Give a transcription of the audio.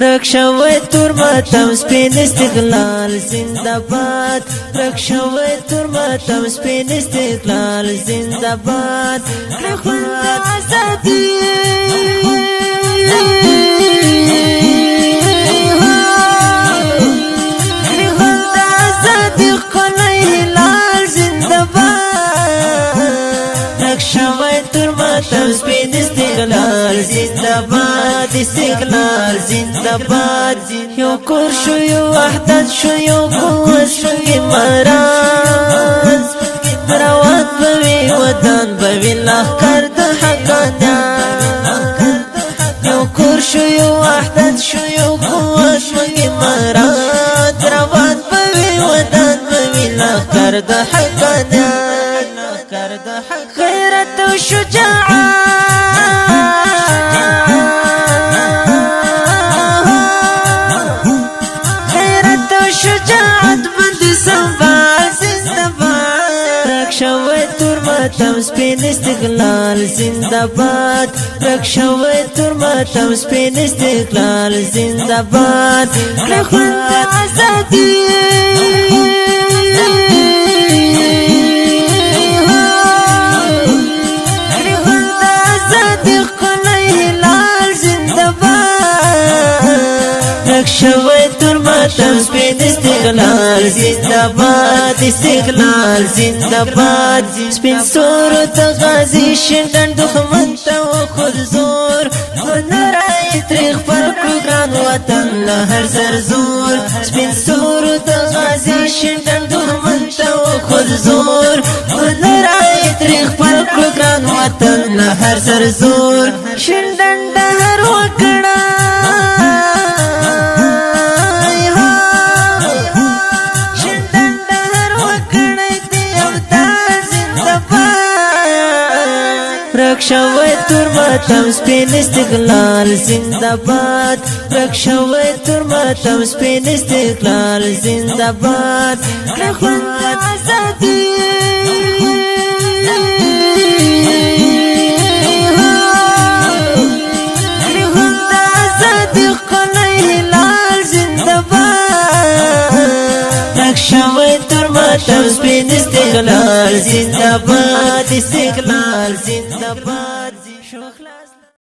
رکشوی تور ماتم سپین استقلال زندباد رکشوی تور ماتم سپین استقلال زندباد لخوند آزادی لخوند آزادی قلعی هلال زندباد رکشوی تور ماتم سپین استقلال زندباد استقلال زندباد یو کور شو یو وحدت شو یو قوت شو امارات روان بوی ودان بوی لخکر د حقانیت یو کور شو یو وحدت شو یو قوت شو امارات روان بوی ودان بوی لخکر د حقانیت غیرت و شجاعت شجاعت بند سنبال زندباد رکشوی تور ماتم سپین استقلال زندباد رکشوی تور ماتم سپین استقلال زندباد لخوند آزادی لخوند آزادی قلعی هلال زندباد رکشوی تور ماتم سپین استقلال زندباد استقلال زندباد سپین سورو تا غازی شندن دخمن تا و خود زور ونرائی تریخ پر کلگران وطن لهر زرزور سپین سورو تا غازی شندن دخمن تا و خود زور ونرائی تریخ پر کلگران وطن لهر زرزور شندن دهر وکڑا رکشوی تور ماتم سپین استقلال زندباد رکشوی تور ماتم سپین استقلال زندباد لخوند آزادی لخوند آزادی قلعی هلال زندباد رکشوی تور ماتم سپین استقلال زندباد استقلال زندباد